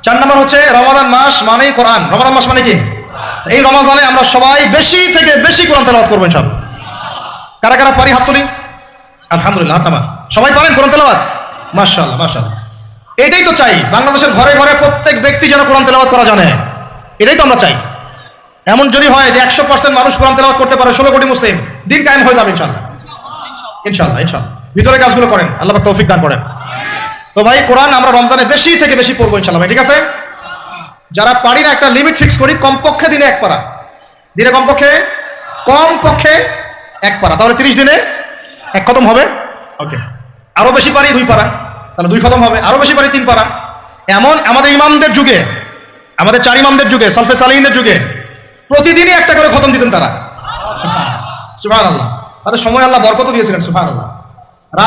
4 নম্বর হচ্ছে রমাদান মাস মানেই কোরআন। রমাদান মাস মানে কি? এই রমজানে আমরা সবাই বেশি থেকে বেশি কোরআন তেলাওয়াত করবো ইনশাআল্লাহ। কারা কারা পারি হাত তুলি। আলহামদুলিল্লাহ, হাত নামান। সবাই পারেন কোরআন তেলাওয়াত? মাশাআল্লাহ মাশাআল্লাহ। এটাই তো চাই, বাংলাদেশের ঘরে ঘরে প্রত্যেক ব্যক্তি যেন কোরআন তেলাওয়াত করা জানে, এটাই তো আমরা চাই। এমন যদি হয় যে 100% মানুষ কোরআন তেলাওয়াত করতে পারে, 16 কোটি মুসলিম, দিন কায়েম হয়ে যাবে ইনশাআল্লাহ। ইনশাআল্লাহ ইনশাআল্লাহ ভিতরে কাজগুলো করেন, আল্লাহ পাক তৌফিক দান করেন। তো ভাই কোরআন আমরা রমজানে বেশি থেকে বেশি পড়বো ইনশাআল্লাহ ভাই, ঠিক আছে? যারা পারি না একটা লিমিট ফিক্স করি, কমপক্ষে দিনে 1 পারা, দিনে কমপক্ষে 1 পারা, তাহলে 30 দিনে 1 খতম হবে। ওকে, আরো বেশি পারি 2 পারা, তাহলে 2 খতম হবে। আরো বেশি পারি 3 পারা। এমন আমাদের ইমামদের যুগে, আমাদের 4 ইমামদের যুগে, সলফে সালিহিনদের যুগে প্রতিদিনই একটা করে খতম দিতেন তারা। সুবহানাল্লাহ, তাদের সময় আল্লাহ বরকত দিয়েছিলেন। সুবহানাল্লাহ,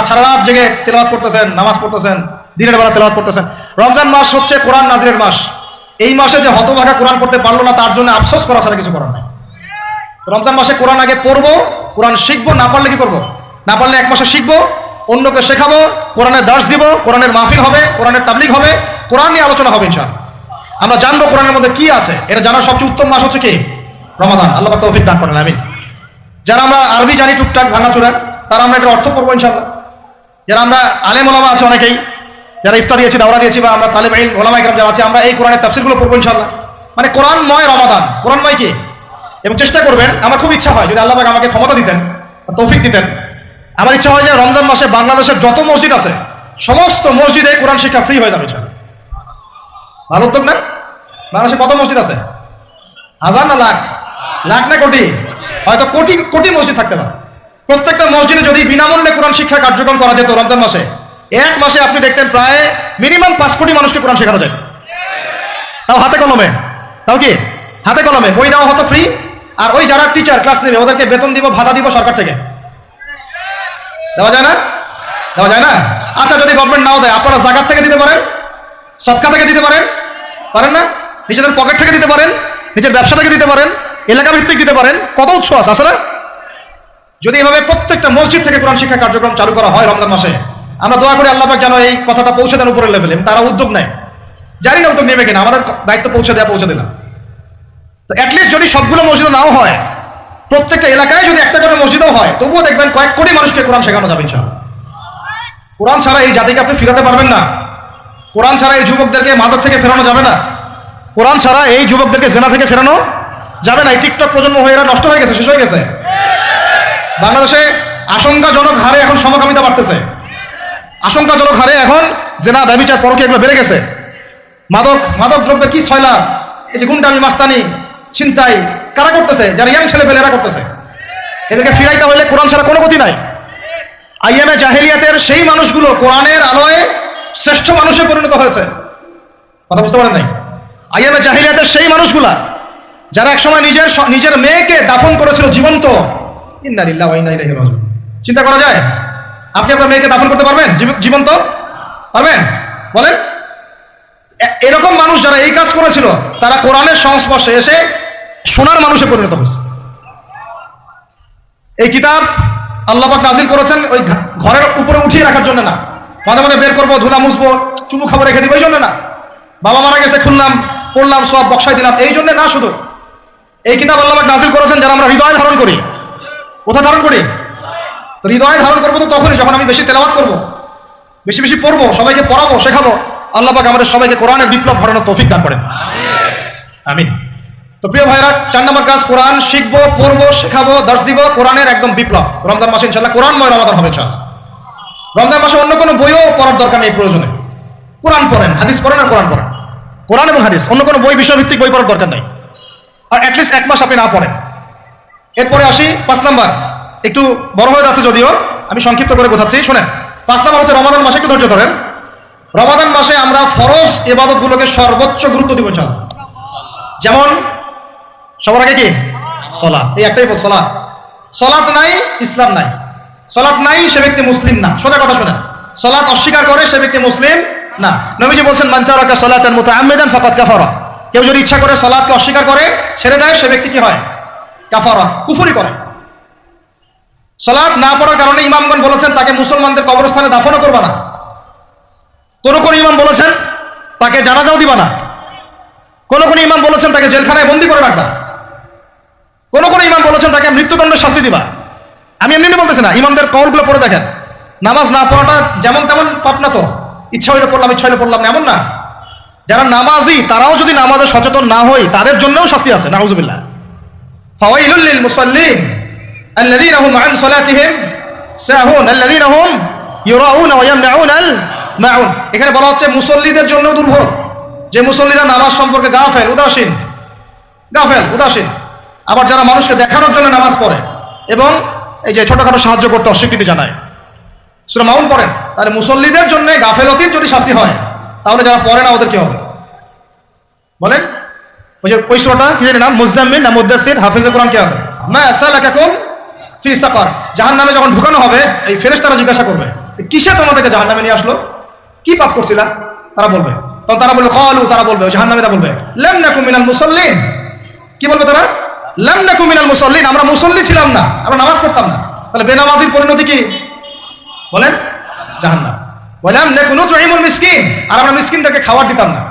সারা রাত জেগে তেলাওয়াত করতেছেন, নামাজ পড়তেছেন, দিনের বেলা তেলাওয়াত করতেছেন। রমজান মাস হচ্ছে কোরআন নাজিলের মাস। এই মাসে যে হতভাগা কোরআন পড়তে পারলো না, তার জন্য আফসোস করা ছাড়া কিছু করার নাই। রমজান মাসে কোরআন আগে পড়বো, কোরআন শিখবো, না পারলে কি করবো? না পারলে 1 মাসে শিখবো, অন্যকে শেখাবো, কোরআনের দার্স দিব, কোরআনের মাহফিল হবে, কোরআনের তাবলীগ হবে, কোরআন নিয়ে আলোচনা হবে ইনশাআল্লাহ। আমরা জানবো কোরআনের মধ্যে কি আছে। এটা জানার সবচেয়ে উত্তম মাস হচ্ছে কি? রমাদান। আল্লাহ পাক তৌফিক দান করেন, আমিন। যারা আমরা আরবি জানি টুকটাক ভাঙাচোরা, তারা আমরা এটা অর্থ করবো ইনশাআল্লাহ। যারা আমরা আলেম ওলামা আছে অনেকেই, যারা ইফতার দিয়েছি, দাওরা দিয়েছি, বা আমরা তালেব ইলম ওলামা ইকরাম যারা আছে, আমরা এই কোরআনের তাফসীরগুলো পড়বো ইনশাআল্লাহ। মানে কোরআনময় রমাদান, কোরআনময় কি? এবং চেষ্টা করবেন, আমার খুব ইচ্ছা হয় যদি আল্লাহ পাক আমাকে ক্ষমতা দিতেন, তৌফিক দিতেন, আমার ইচ্ছা হয় যে রমজান মাসে বাংলাদেশের যত মসজিদ আছে সমস্ত মসজিদে কোরআন শিক্ষা ফ্রি হয়ে যাবে ইনশাআল্লাহ। ভালো উদ্যোগ না? বাংলাদেশে কত মসজিদ আছে? 1000 না লাখ? লাখ না কোটি? হয়তো কোটি কোটি মসজিদ থাকতে পারে। প্রত্যেকটা মসজিদে যদি বিনামূল্যে কোরআন শিক্ষা কার্যক্রম করা যেত রমজান মাসে, 1 মাসে আপনি দেখতেন প্রায় মিনিমাম 5 কোটি মানুষকে কোরআন শেখানো যেত। তাও হাতে কলমে, তাও কি হাতে কলমে, বই দেওয়া হতো ফ্রি। আর ওই যারা টিচার ক্লাস নেবে ওদেরকে বেতন দিব, ভাতা দিব সরকার থেকে। দেওয়া যায় না? দেওয়া যায় না? আচ্ছা, যদি গভর্নমেন্ট নাও দেয়, আপনারা জাকাত থেকে দিতে পারেন, সদকা থেকে দিতে পারেন, পারেন না? নিজেদের পকেট থেকে দিতে পারেন, নিজের ব্যবসা থেকে দিতে পারেন, এলাকা ভিত্তিক দিতে পারেন, কত উৎস আছে না? যদি এভাবে প্রত্যেকটা মসজিদ থেকে কোরআন শিক্ষা কার্যক্রম চালু করা হয় রমজান মাসে, আমরা দোয়া করি আল্লাহ পাক যেন এই কথাটা পৌঁছে দেন উপরের লেভেলে। তারা উদ্যোগ নেয়, জানি না উদ্যোগ নেবে কিনা, আমাদের দায়িত্ব পৌঁছে দিলাম। তো অ্যাটলিস্ট যদি সবগুলো মসজিদ নাও হয়, প্রত্যেকটা এলাকায় যদি একটা করে মসজিদও হয়, তবুও দেখবেন কয়েক কোটি মানুষকে কোরআন শেখানো যাবে ইনশাআল্লাহ। কোরআন ছাড়া এই জাতিকে আপনি ফিরাতে পারবেন না। কোরআন ছাড়া এই যুবকদেরকে মাদক থেকে ফেরানো যাবে না। কোরআন ছাড়া এই যুবকদেরকে জেনা থেকে ফেরানো যাবে না। এই টিকটক প্রজন্ম হয়ে এরা নষ্ট হয়ে গেছে, শেষ হয়ে গেছে। বাংলাদেশে আশঙ্কাজনক হারে এখন সমকামিতা বাড়তেছে। আশঙ্কাজনক হারে এখন জেনা, ব্যভিচার, পরকীয়া এগুলো বেড়ে গেছে। মাদক দ্রব্যের কি ছয়লা, এই যে গুন্ডামি, মাস্তানি, ছিনতাই কারা করতেছে? যারা ইয়াং ছেলে পেলে এরা করতেছে। এদেরকে ফিরাইতে হলে কোরআন ছাড়া কোনো গতি নাই। আইয়ামে জাহেলিয়াতের সেই মানুষগুলো কোরআনের আলোয় শ্রেষ্ঠ মানুষে পরিণত হয়েছে। কথা বুঝতে পারেন নাই? আইয়ামে জাহেলিয়াতের সেই মানুষগুলা যারা একসময় নিজের মেয়েকে দাফন করেছিল জীবন্ত। ইন্না লিল্লাহি ওয়া ইন্না ইলাইহি রাজিউন। চিন্তা করা যায়? আপনি আপনার মেয়েকে দাফন করতে পারবেন জীবন্ত? পারবেন? বলেন। এরকম মানুষ যারা এই কাজ করেছিল, তারা কোরআনের সংস্পর্শে এসে সোনার মানুষে পরিণত হয়েছে। এই কিতাব আল্লাহ পাক নাজিল করেছেন ওই ঘরের উপরে উঠিয়ে রাখার জন্য না, মাঝে মাঝে বের করবো, ধুলা মুছবো, চুমু খাবো, রেখে দিব, এই জন্য না। বাবা মারা গেছে, খুললাম, পড়লাম, সব বক্সাই দিলাম, এই জন্য না। শুধু এই কিতাব আল্লাহ পাক নাজিল করেছেন যারা আমরা হৃদয়ে ধারণ করি। কোথায় ধারণ করি? তো হৃদয়ে ধারণ করবো তো তখনই যখন আমি বেশি তেলাওয়াত করবো, বেশি বেশি পড়বো, সবাইকে পড়াবো, শেখাবো। আল্লাহ পাক আমাদের সবাইকে কোরআনের বিপ্লব ঘটানোর তৌফিক দান করেন, আমিন। তো প্রিয় ভাইরা, 4 নম্বর কাজ কোরআন শিখবো, পড়বো, শেখাবো, দার্স দিব, কোরআনের একদম বিপ্লব। রমজান মাসে ইনশাআল্লাহ কোরআনময় রমাদান হবে ইনশাআল্লাহ। রমজান মাসে অন্য কোনো বইও পড়ার দরকার নেই প্রয়োজনে। কোরআন পড়েন, হাদিস পড়েন আর কোরআন পড়েন। কোরআন এবং হাদিস, অন্য কোনো বই, বিষয়ভিত্তিক বই পড়ার দরকার নাই। আর অ্যাটলিস্ট 1 মাস আপনি না পড়েন। এরপরে আসি 5 নাম্বার, একটু বড় হয়ে যাচ্ছে যদিও, আমি সংক্ষিপ্ত করে বোঝাচ্ছি, শোনেন। 5 নাম্বার হচ্ছে রমাদান মাসে, একটু ধৈর্য ধরেন। রমাদান মাসে আমরা ফরজ ইবাদতগুলোকে সর্বোচ্চ গুরুত্ব দিব ইনশাআল্লাহ। যেমন সবার আগে কি? সালাত। এই একটাই বল, সালাত। সালাত নাই, ইসলাম নাই। সালাত নাই, সে ব্যক্তি মুসলিম না। সোজা কথা শোনেন, সালাত অস্বীকার করে সে ব্যক্তি মুসলিম না। নবীজি বলছেন, মান তারাকা সালাতান মুতাআম্মিদান ফাকাদ কাফারা। কেউ যদি ইচ্ছা করে সালাতকে অস্বীকার করে, ছেড়ে দেয়, সে ব্যক্তি কি হয়? কাফারা, কুফরি করে। সালাত না পড়ার কারণে ইমামগণ বলেছেন তাকে মুসলমানদের কবরস্থানে দাফনও করবা না। কোন ইমাম বলেছেন তাকে জানাজাও দিবা না। কোন কোন ইমাম বলেছেন তাকে জেলখানায় বন্দি করে রাখবা, কোন কোন ইমাম বলেছেন তাকে মৃত্যুদণ্ডের শাস্তি দিবা। আমি এমনি বলতেছি না, ইমামদের কওলগুলো পড়ে দেখেন। নামাজ না পড়াটা যেমন তেমন পাপ না তো, ইচ্ছা হইলে পড়লাম ইচ্ছা হইলে পড়লাম না, এমন না। যারা নামাজি তারাও যদি নামাজে সচেতন না হয় তাদের জন্যও শাস্তি আছে, নাউজুবিল্লাহ। ফাওয়াইলুল লিল মুসাল্লিন আল্লাযীনা হুম আন সালাতিহিম সাহুন আল্লাযীনা হুম ইউরাউনা ওয়া ইয়ামনাউনাল মাউন। এখানে বলা হচ্ছে মুসল্লিদের জন্য দুর্ভোগ, যে মুসল্লিরা নামাজ সম্পর্কে গাফেল, উদাসীন। আবার যারা মানুষকে দেখানোর জন্য নামাজ পড়ে এবং এই যে ছোটখাটো সাহায্য করতে অস্বীকৃতি জানায়, সূরা মাউন পড়েন। তাহলে মুসল্লিদের জন্য গাফেলতির যদি শাস্তি হয়, তাহলে যারা পড়ে না ওদের কি হবে বলেন? ওই যে ওই সূরাটা কি জানি নাম, মুজাম্মিল না মুদ্দাসসির, হাফেজে কোরআন কে আছে? মা সালাকাকুম ফি সাকার। জাহান্নামে যখন ঢুকানো হবে, এই ফেরেশতারা জিজ্ঞাসা করবে, কিসে তোমাদেরকে জাহান্নামে নিয়ে আসলো, কি পাপ করছিলা? তারা বলবে, তখন তারা বলবে ক্বালু, তারা বলবে, জাহান্নামীরা বলবে লাম নাকুম মিনাল মুসাল্লিন। কি বলবে তারা? লাম নাকুম মিনাল মুসাল্লিন, আমরা মুসল্লি ছিলাম না, আমরা নামাজ পড়তাম না। তাহলে বেনামাজির পরিণতি কি বলেন? জাহান্নাম। ওয়ালাম নাকুনু নুতঈমুল মিসকিন, আর আমরা মিসকিনদেরকে খাবার দিতাম না।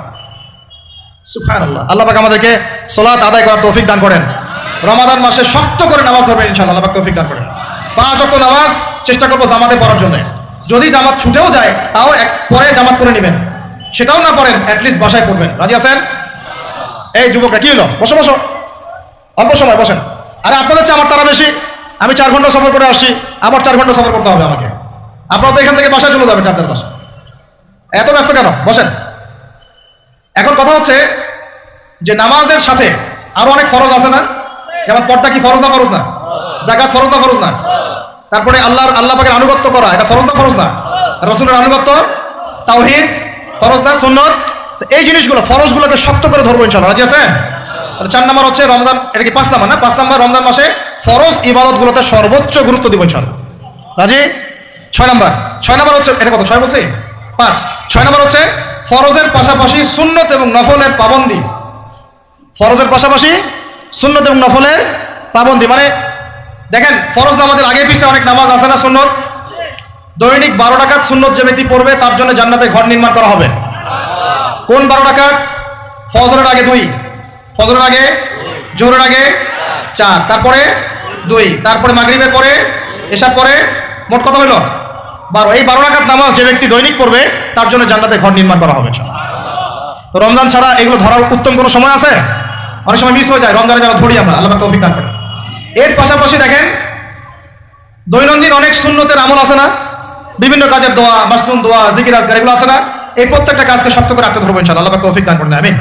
সুবহানাল্লাহ। আল্লাহ পাক আমাদেরকে সালাত আদায় করার তৌফিক দান করেন। রমাদান মাসে শক্ত করে নামাজ পড়বেন ইনশাআল্লাহ, আল্লাহ পাক তৌফিক দান করেন। 5 ওয়াক্ত নামাজ চেষ্টা করব জামাতে পড়ার জন্য। যদি জামাত ছুটেও যায় তাও পরে জামাত করে নেবেন, সেটাও না পড়েন অ্যাটলিস্ট বাসায় পড়বেন। রাজি আছেন? এই যুবকরা কি হলো, বসো অল্প সময় বসেন। আরে আপনাদের চেয়ে আমার তারা বেশি, আমি 4 ঘন্টা সফর করে আসছি, আবার 4 ঘন্টা সফর করতে হবে আমাকে। আপনারা তো এখান থেকে বাসায় চলে যাবেন 4-4 বাসা, এত ব্যস্ত কেন? বসেন। এখন কথা হচ্ছে যে নামাজের সাথে আরো অনেক ফরজ আছে না? যেমন পর্দা কি ফরজ না? ফরজ না? যাকাত ফরজ না? ফরজ না? তারপরে আল্লাহ পাকের আনুগত্য করা, এটা ফরজ না? ফরজ না? রাসূলের আনুগত্য, তাওহীদ ফরজ না? সুন্নাত। এই জিনিসগুলো, ফরজগুলোকে শক্ত করে ধরবো ইনশাআল্লাহ। রাজি আছেন? 4 নাম্বার হচ্ছে রমজান, এটা কি 5 নাম্বার না? 5 নাম্বার রমজান মাসে ফরজ ইবাদতগুলোতে সর্বোচ্চ গুরুত্ব দিব ইনশাআল্লাহ। রাজি? 6 নাম্বার হচ্ছে, এটা কত 6 বলছি? 5। 6 নাম্বার হচ্ছে ফরজের পাশাপাশি সুন্নত এবং নফলের পাবন্দি। ফরজের পাশাপাশি সুন্নত এবং নফলের পাবন্দি মানে দেখেন, ফরজ নামাজের আগে পিছিয়ে অনেক নামাজ আছে না সুন্নত? দৈনিক 12 রাকাত সুন্নত যে ব্যক্তি পড়বে তার জন্য জান্নাতে ঘর নির্মাণ করা হবে। কোন 12 রাকাত? ফজরের আগে 2, ফজরের আগে, জোহরের আগে 4, তারপরে 2, তারপরে মাগরিবের পরে, এশার পরে, মোট কত হলো? 12। এই 12 রাকাত নামাজ যে ব্যক্তি দৈনিক পড়বে তার জন্য জান্নাতে ঘর নির্মাণ করা হবে। তো রমজান ছাড়া এগুলো ধরার উত্তম কোনো সময় আছে? অনেক সময় মিস হয়ে যায়, রমজানে যারা ধরি আমরা, আল্লাহ পাক তৌফিক দান করেন। এর পাশাপাশি দেখেন দৈনন্দিন অনেক সুন্নতের আমল আছে না? বিভিন্ন কাজের দোয়া, মাসনুন দোয়া, জিকির আজকার, এগুলো আছে না? এই প্রত্যেকটা কাজকে শক্ত করে রাখতে ধরবো ইনশাআল্লাহ, আল্লাহ পাক তৌফিক দান করেন। আমিন।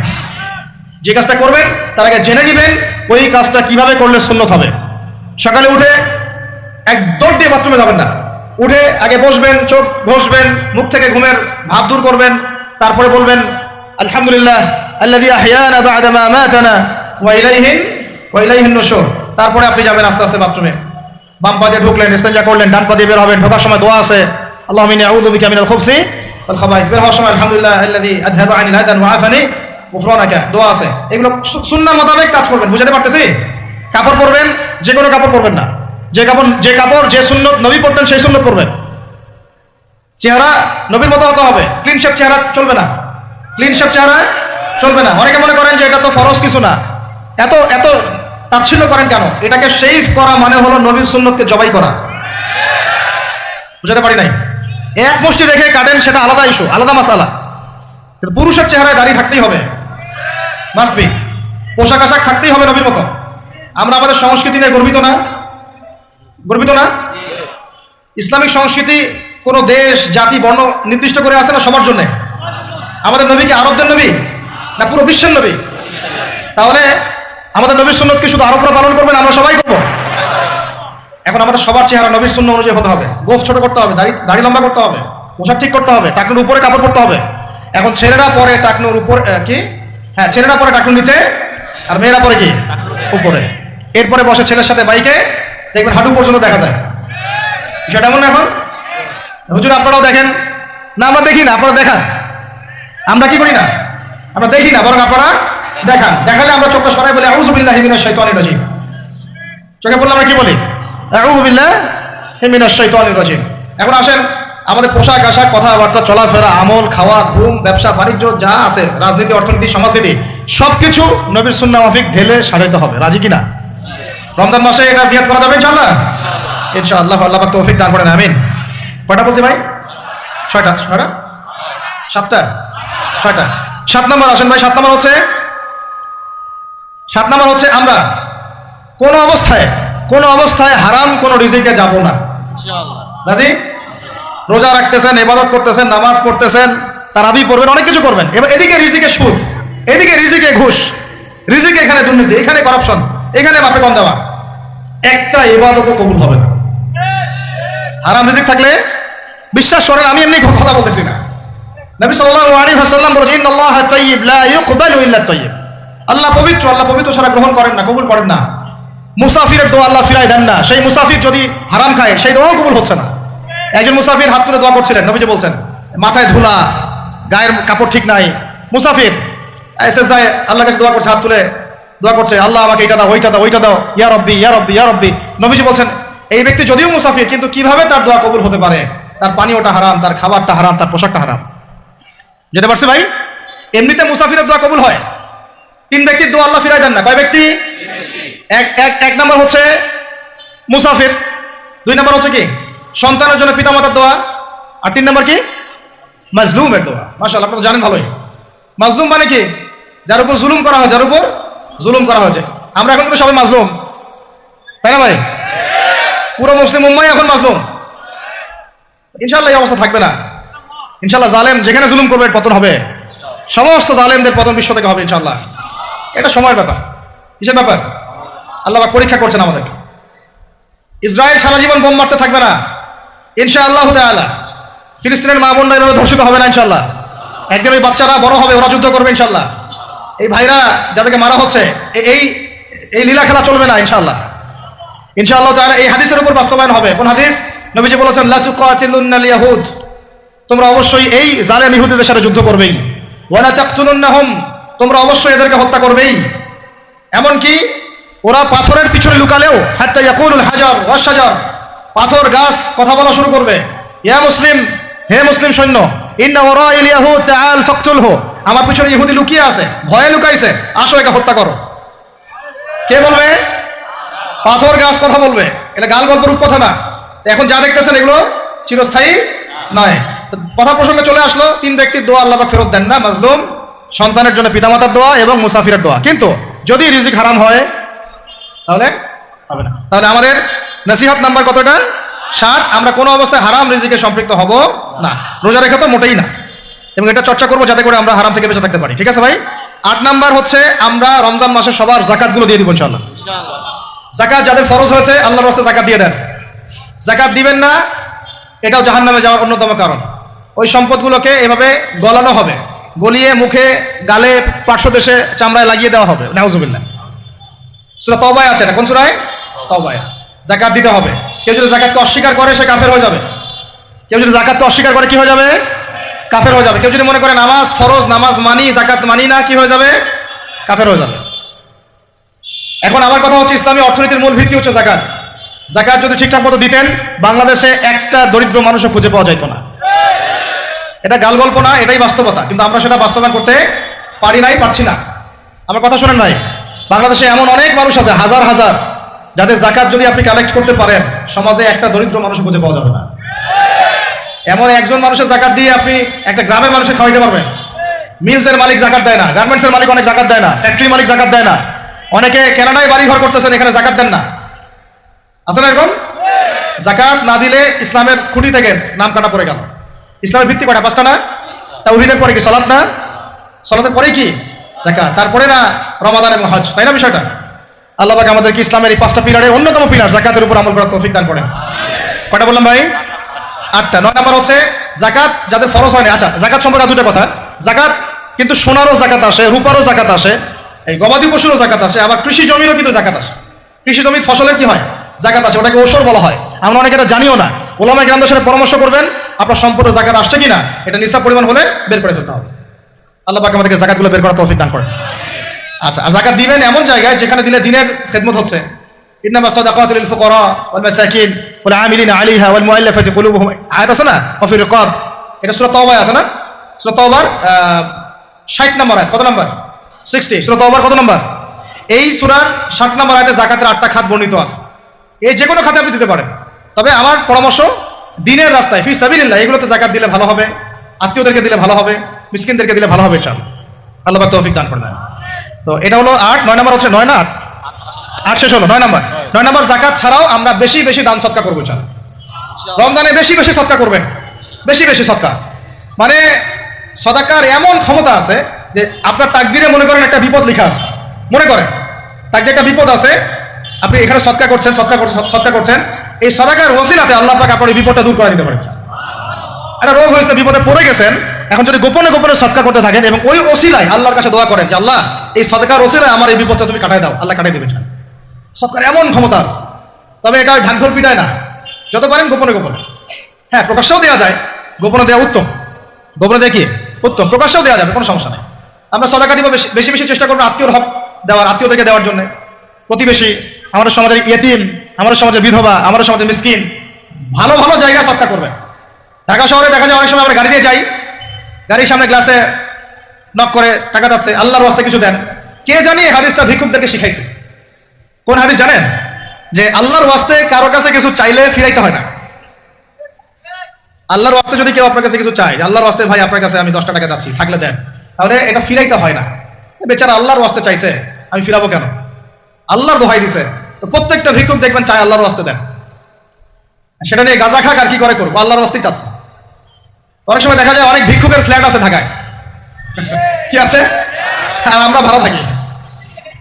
যে কাজটা করবেন তার আগে জেনে নেবেন ওই কাজটা কিভাবে করলে সুন্নত হবে। সকালে উঠে এক দৌড় দিয়ে বাথরুমে যাবেন না, উঠে আগে বসবেন, চোখ ঘষবেন, মুখ থেকে ঘুমের ভাব দূর করবেন, তারপরে বলবেন আলহামদুলিল্লাহ আল্লাযী আহইয়ানা বা'দা মা আমাতানা ওয়া ইলাইহিন নুশুর। তারপরে আপনি যাবেন আস্তে আস্তে বাথরুমে, বাম পা দিয়ে ঢুকলেন, ইস্তেঞ্জা করলেন, ডান পা দিয়ে বের হবেন। ঢোকার সময় দোয়া আছে, আল্লাহুম্মা ইন্নী আউযু বিকা মিনাল খুবসি ওয়াল খাবাইস। বের হওয়ার সময় আলহামদুলিল্লাহ আল্লাযী আযহাবা আনিল হাযান ওয়া আফানি গুফরানাকা, দোয়া আছে। এগুলো সুন্নাহ মোতাবেক কাজ করবেন। বুঝাতে পারতেছি? কাপড় পরবেন, যে কোনো কাপড় পরবেন না, যে কাপড় যে সুন্নত নবী পড়তেন সেই সুন্নত পরবেন। চেহারা নবীর মতো হতে হবে, ক্লিন শেপ চেহারা চলবে না, ক্লিন শেপ চেহারা চলবে না। অনেকে মনে করেন যে এটা তো ফরজ কিছু না, এত তাচ্ছিল্য করেন কেন? এটাকে শেভ করা মানে হলো নবীর সুন্নতকে জবাই করা। বুঝাতে পারি নাই? এক মুষ্টি রেখে কাটেন, সেটা আলাদা ইস্যু, আলাদা মাসালা। কিন্তু পুরুষের চেহারায় দাড়ি থাকতেই হবে, মাস্ট বি। পোশাক আশাক থাকতেই হবে নবীর মতো। আমরা আমাদের সংস্কৃতি নিয়ে গর্বিত না? ইসলামিক সংস্কৃতি কোনো দেশ, জাতি, বর্ণ নির্দিষ্ট করে আছে না? সবার জন্য। আমাদের নবী কি আরবদের নবী না পুরো বিশ্বের নবী? তাহলে আমাদের নবীর সুন্নত কি শুধু আরবরা পালন করবেন, আমরা সবাই করবো? এখন আমাদের সবার চেহারা নবীর সুন্নাহ অনুযায়ী হতে হবে। গোফ ছোট করতে হবে, দাড়ি লম্বা করতে হবে, পোশাক ঠিক করতে হবে, টাকনুর উপরে কাপড় পরতে হবে। এখন ছেলেরা পরে টাকনুর উপর কি, হ্যাঁ ছেলেরা পরে টাকনুর নিচে, আর মেয়েরা পরে কি উপরে। এরপরে বসে ছেলের সাথে বাইকে, দেখবেন হাঁটু পর্যন্ত দেখা যায়। সেটা এমন না? এখন হুজুর আপনারাও দেখেন না? আমরা দেখি না, আপনারা দেখান। আমরা কি করি না? আমরা দেখি না, বরং আপনারা দেখান। দেখালে আমরা চোখটা সরাই বলি আউযু বিল্লাহি মিনাশ শাইতানির রাজিম। চোখে বললে আমরা কি বলি? আউযু বিল্লাহি মিনাশ শাইতানির রাজিম। এখন আসেন আমাদের পোশাক আশাক, কথাবার্তা, চলাফেরা, আমল, খাওয়া, ঘুম, ব্যবসা বাণিজ্য যা আছে, রাজনীতি, অর্থনীতি, সমাজনীতি, সবকিছু নবীর সুন্নাহ মাফিক ঢেলে সাজাইতে হবে। রাজি কিনা? রমজান মাসে এটা নিয়ত করা যাবে ইনশাআল্লাহ? ইনশাআল্লাহ, আল্লাহ পাক তৌফিক দান করেন, আমিন। কয়টা বলছি ভাই? 6টা? 7টা? 6টা। 7 নম্বর আসেন ভাই। 7 নম্বর হচ্ছে আমরা কোন অবস্থায় হারাম কোন রিজিকে যাব না। রাজি? রোজা রাখতেছেন, ইবাদত করতেছেন, নামাজ পড়তেছেন, তারাবি পড়বেন, অনেক কিছু করবেন, এবার এদিকে রিজিকে সুদ, এদিকে রিজিকে ঘুষ, রিজিকে এখানে দুর্নীতি, এখানে করাপশন, এখানে বাপে কম দেওয়া, একটা ইবাদতও কবুল হবে না। হারাম রিজিক থাকলে বিশ্বাস করেন, আমি এমনি কথা বলতেছি না, নবী সাল্লাল্লাহু আলাইহি ওয়াসাল্লাম বলেছেন, ইন্নাল্লাহা তাইয়্যিব লা ইউকবালু ইল্লা তাইয়্যিব। আল্লাহ পবিত্র, আল্লাহ পবিত্র ছাড়া গ্রহণ করেন না, কবুল করেন না। মুসাফিরের দোয়া আল্লাহ ফিরাই দেন না, সেই মুসাফির যদি হারাম খায় সেই দোয়াও কবুল হচ্ছে না। একজন মুসাফির হাত তুলে দোয়া করছিলেন, নবীজি বলছেন, মাথায় ধুলা, গায়ের কাপড় ঠিক নাই, মুসাফির সেজদায় আল্লাহর কাছে দোয়া করছে, হাত তুলে দোয়া করছে, আল্লাহ আমাকে এটা দাও, ওইটা দাও, ইয়া রব্বি ইয়া রব্বি ইয়া রব্বি। নবীজি বলছেন, এই ব্যক্তি যদিও মুসাফির, কিন্তু কিভাবে তার দোয়া কবুল হতে পারে? তার পানীয়টা হারাম, তার খাবারটা হারাম, তার পোশাকটা হারাম। যেতে পারছে ভাই? এমনিতে মুসাফিরের দোয়া কবুল হয়, 3 ব্যক্তির দোয়া আল্লাহ ফিরাই দেন না। কয় ব্যক্তি? এক নম্বর হচ্ছে মুসাফির, 2 নম্বর হচ্ছে কি সন্তানের জন্য পিতামাতার দোয়া, আর 3 নম্বর কি মাজলুমের দোয়া। মাশাআল্লাহ, আপনারা জানেন ভালোই। মাজলুম মানে কি? যার উপর জুলুম করা হয়, যার উপর জুলুম করা হয়েছে। আমরা এখন কিন্তু সবাই মাজলুম, তাই না ভাই? পুরো মুসলিম উম্মাহ এখন মাজলুম। ইনশাআল্লাহ এই অবস্থা থাকবে না। ইনশাআল্লাহ জালেম যেখানে জুলুম করবে পতন হবে, সমস্ত জালেমদের পতন বিশ্ব থেকে হবে ইনশাআল্লাহ। এটা সময়ের ব্যাপার। কিসের ব্যাপার? আল্লাহ পাক পরীক্ষা করছেন আমাদেরকে। ইসরায়েল সারা জীবন বোম মারতে থাকবে না ইনশাআল্লাহ তাআলা। ফিলিস্তিনের মা বোনরা এভাবে ধর্ষিত হবে না ইনশাআল্লাহ। একদিন ওই বাচ্চারা বড় হবে, ওরা যুদ্ধ করবে ইনশাআল্লাহ। এই ভাইরা যাদেরকে মারা হচ্ছে, এই লীলা খেলা চলবে না ইনশাআল্লাহ। ইনশাআল্লাহ তাআলা এই হাদিসের উপর বাস্তবায়ন হবে। কোন হাদিস? নবীজি বলেছেন, লা তুকাতিলুন্নাল ইয়াহুদ, তোমরা অবশ্যই এই জালেম ইহুদিদের সাথে যুদ্ধ করবেই। ওয়া লা তাকতুলুন্নাহুম, তোমরা অবশ্যই এদেরকে হত্যা করবেই। এমনকি ওরা পাথরের পিছনে লুকালেও, হাত্তা ইয়াকুলুল হাজার ওয়াশ শাজার, পাথর গাছ কথা বলা শুরু করবে। ইয়া মুসলিম, হে মুসলিম সৈন্য, ইন্না ওয়ারাইল ইয়াহুদ তাআল ফাকতুলহু, আমার পিছনে ইহুদি লুকিয়ে আছে, ভয়ে লুকাইছে, আসো একে হত্যা করো। কে বলবে? পাথর গাছ কথা বলবে। এটা গাল গল্পের রূপকথা না। এখন যা দেখতেছেন এগুলো চিরস্থায়ী নয়। কথা প্রসঙ্গে চলে আসলো, 3 ব্যক্তির দোয়া আল্লাহ পাক ফেরত দেন না, মাজলুম, সন্তানের জন্য পিতামাতার দোয়া এবং মুসাফিরের দোয়া। কিন্তু যদি রিজিক হারাম হয় তাহলে হবে না। তাহলে আমাদের নসিহত নাম্বার কতটা? 7। আমরা কোনো অবস্থায় হারাম রিজিকে সম্পৃক্ত হব না। রোজা রেখে তো মোটেই না, এবং এটা চর্চা করবো যাতে করে আমরা হারাম থেকে বেঁচে থাকতে পারি। ঠিক আছে ভাই? 8 নাম্বার হচ্ছে আমরা রমজান মাসে সবার যাকাতগুলো দিয়ে দিব ইনশাআল্লাহ। যাকাত যাদের ফরজ হয়েছে আল্লাহর রাস্তায় যাকাত দিয়ে দেন। যাকাত দিবেন না, এটাও জাহান্নামে যাওয়ার অন্যতম কারণ। ওই সম্পদগুলোকে এভাবে গলানো হবে, গলিয়ে মুখে, গালে, পার্শ্বদেশে, চামড়ায় লাগিয়ে দেওয়া হবে। নাউজুবিল্লাহ। সূরা তাওবায় আছে, কোন সূরায়? তাওবায়। যাকাত দিতে হবে। কেউ যদি যাকাতকে অস্বীকার করে সে কাফের হয়ে যাবে। কেউ যদি যাকাতকে অস্বীকার করে কি হয়ে যাবে? কাফের হয়ে যাবে। কেউ যদি মনে করে নামাজ ফরজ, নামাজ মানি, যাকাত মানি না, কি হয়ে যাবে? কাফের হয়ে যাবে। এখন আমার কথা হচ্ছে, ইসলামী অর্থনীতির মূল ভিত্তি হচ্ছে যাকাত। যাকাত যদি ঠিকঠাক মতো দিতেন, বাংলাদেশে একটা দরিদ্র মানুষও খুঁজে পাওয়া যেত না। এটা গাল গল্প না, এটাই বাস্তবতা। কিন্তু আমরা সেটা বাস্তবায়ন করতে পারছি না। আমার কথা শোনেন ভাই, বাংলাদেশে এমন অনেক মানুষ আছে, হাজার হাজার, যাদের যাকাত যদি আপনি কালেক্ট করতে পারেন, সমাজে একটা দরিদ্র মানুষও খুঁজে পাওয়া যাবে না। এমন একজন মানুষের যাকাত দিয়ে আপনি একটা গ্রামের মানুষের খাওয়াইতে পারবেন। মিলসের মালিক যাকাত দেয় না, গার্মেন্টসের মালিক অনেক যাকাত দেয় না, ফ্যাক্টরি মালিক যাকাত দেয় না, অনেকে কানাডায় বাড়ি ঘর করতেছেন, এখানে যাকাত দেন না। আছে না এরকম? যাকাত না দিলে ইসলামের খুঁটি থেকে নাম কাটা পড়ে গেল। ইসলামের ভিত্তি কয়টা? 5টা না? তাওহীদের পরে কি সালাত না? সালাতের পরে কি? যাকাত। তারপরে না রমাদান এবং হজ, তাই না বিষয়টা? আল্লাহ পাক আমাদেরকে ইসলামের এই 5টা পিলারের অন্যতম পিলার যাকাতের উপর আমল করার তৌফিক দান করেন। কয়টা বললাম ভাই? 8টা। 9 নাম্বার হচ্ছে যাকাত যাদের ফরজ হয়নি। আচ্ছা, যাকাত সম্পর্কে 2টা কথা। যাকাত কিন্তু সোনারও যাকাত আসে, রূপারও যাকাত আসে, এই গবাদি পশুরও যাকাত আসে, আবার কৃষি জমিরও কিন্তু যাকাত আসে। কৃষি জমির ফসলের কি হয়? যাকাত আসে, ওটাকে ওসর বলা হয়। আমরা অনেকে এটা জানিও না। ওলামায়ে কেরামদের সাথে পরামর্শ করবেন, আপনার সম্পূর্ণ যাকাত আসছে কিনা, এটা নিসাব পরিমাণ হলে বের করে ফেলতে হবে। আল্লাহ পাক আমাদেরকে যাকাতগুলো বের করার তৌফিক দান করেন। আচ্ছা, আর যাকাত দিবেন এমন জায়গায় যেখানে দিলে দিনের খেদমত হচ্ছে। ইন্নামা সাদাকাতু লিল ফুকারা ওয়াল মাসাকিন, বলে আমিলিনা আলাইহা ওয়াল মুআল্লাফাতি কুলুবুহুম, আয়াত আছে না, ওয়া ফি রিকাব, এটা সূরা তাওবায় আছে না, সূরা তাওবার 60 নম্বর আয়াত, কত নম্বর? 60। সূরা তাওবার কত নম্বর? এই সূরার 60 নম্বর আয়াতে যাকাতের 8টা খাত বর্ণিত আছে। এই যে কোনো খাতে আপনি দিতে পারেন, তবে আমার পরামর্শ দ্বীনের রাস্তায় ফি সাবিলিল্লাহ এগুলোতে যাকাত দিলে ভালো হবে, আত্মীয়দেরকে দিলে ভালো হবে, মিসকিনদেরকে দিলে ভালো হবে ইনশাআল্লাহ। আল্লাহ পাক তৌফিক দান করেন। তো এটা হলো 8। 9 নম্বর হচ্ছে 9 না 8 শেষ হলো 9 নম্বর। 9 নম্বর যাকাত ছাড়াও আমরা বেশি বেশি দান সদকা করবো ইনশাআল্লাহ। রমজানে বেশি বেশি সদকা করবেন, বেশি বেশি সদকা। মানে সদাকার এমন ক্ষমতা আছে যে আপনার তাকদিরে মনে করেন একটা বিপদ লেখা আছে, মনে করেন তাকদিরে একটা বিপদ আছে, আপনি এখানে সদকা করছেন, সদকা করছেন, এই সদাকার ওসিলাতে আল্লাহ পাক আপনার এই বিপদটা দূর করে দিতে পারেন। একটা রোগ হয়েছে, বিপদে পড়ে গেছেন, এখন যদি গোপনে গোপনে সদকা করতে থাকেন এবং ওই ওসিলায় আল্লাহর কাছে দোয়া করেন যে আল্লাহ এই সদকার ওসিলায় আমার এই বিপদটা তুমি কাটাই দাও, আল্লাহ কাটাই দেবেন। সদকার এমন ক্ষমতা আছে, তবে এটা ঢাকঢোল পিটায় না, যত পারেন গোপনে গোপনে। হ্যাঁ, প্রকাশ্যেও দেওয়া যায়, গোপনে দেওয়া উত্তম, গোপনে দেওয়া কি উত্তম, প্রকাশ্যেও দেওয়া যাবে, কোনো সমস্যা নেই। আমরা সদকা দিব বেশি বেশি চেষ্টা করবো আত্মীয়র হক দেওয়ার, আত্মীয়দেরকে দেওয়ার জন্য, প্রতিবেশী, আমাদের সমাজের ইয়েতিম, আমাদের সমাজের বিধবা, আমাদের সমাজের মিসকিন, ভালো ভালো জায়গায় সদকা করবেন। ঢাকা শহরে দেখা যায় অনেক সময় আমরা গাড়ি নিয়ে যাই, গাড়ির সামনে গ্লাসে নক করে টাকা যাচ্ছে, আল্লাহর ওয়াস্তে কিছু দেন। কে জানি হাদিসটা ভিক্ষুকদেরকে শিখাইছে। কোন হাদিস জানেন? যে আল্লাহর ওয়াস্তে কারো কাছে কিছু চাইলে ফিরাইতে হয় না। আল্লাহর ওয়াস্তে যদি কেউ আপনার কাছে কিছু চায়, আল্লাহর ওয়াস্তে ভাই আপনার কাছে আমি 10টা টাকা যাচ্ছি, থাকলে দেন, তাহলে এটা ফিরাইতে হয় না। বেচারা আল্লাহর ওয়াস্তে চাইছে, আমি ফিরাবো কেন? আল্লাহর দোহাই দিছে। তো প্রত্যেকটা ভিক্ষুক দেখবেন চায় আল্লাহর ওয়াস্তে দেন, সেটা নিয়ে গাঁজা খাক আর কি করে করবো, আল্লাহর ওয়াস্তেই চাচ্ছে। অনেক সময় দেখা যায় অনেক ভিক্ষুকের ফ্ল্যাট আছে ঢাকায়, কি আছে, আর আমরা ভাড়া থাকি,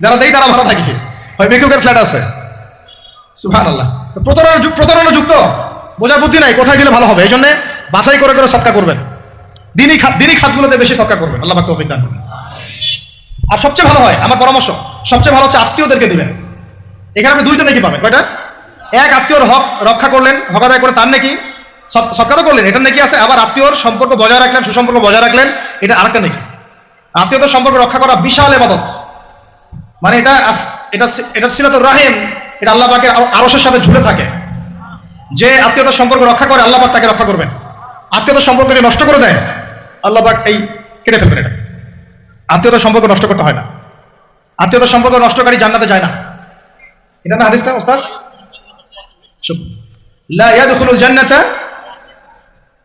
যারা দেই তারা ভাড়া থাকি, ওই ভিক্ষুকের ফ্ল্যাট আছে। সুবহানাল্লাহ। তো প্রতারণা যুক্ত, বোঝার বুদ্ধি নাই কোথায় দিলে ভালো হবে, এই জন্য বাছাই করে করে সদকা করবেন, দিনই খাতগুলোতে বেশি সদকা করবেন, আল্লাহ পাক তৌফিক দান করবেন। আর সবচেয়ে ভালো হয়, আমার পরামর্শ, সবচেয়ে ভালো হচ্ছে আত্মীয়দেরকে দিবেন। এখানে আপনি 2টা নেকি পাবেন। কয়টা? এক, আত্মীয়র হক রক্ষা করলেন, হক আদায় করে তার নেকি, সদকা তো করলেন, এটার নেকি আছে। আবার আত্মীয়র সম্পর্ক বজায় রাখলেন, সুসম্পর্ক বজায় রাখলেন, এটা আরেকটা নেকি। আত্মীয়তার সম্পর্ক রক্ষা করা বিশাল ইবাদত, মানে এটা সিলাতুর রাহিম, এটা আল্লাহ পাকের আরশের সাথে ঝুলে থাকে। যে আত্মীয়তার সম্পর্ক রক্ষা করে আল্লাহ পাক তাকে রক্ষা করবেন। আত্মীয়তার সম্পর্ক যে নষ্ট করে দেয় আল্লাহ পাক এই কেটে ফেলবেন। এটা আত্মীয়তার সম্পর্ক নষ্ট করতে হয় না, আত্মীয়তার সম্পর্ক নষ্টকারী জান্নাতে যায় না। এটা না হাদিসটা ওস্তাদ, লা ইয়াদখুলুল জান্নাতা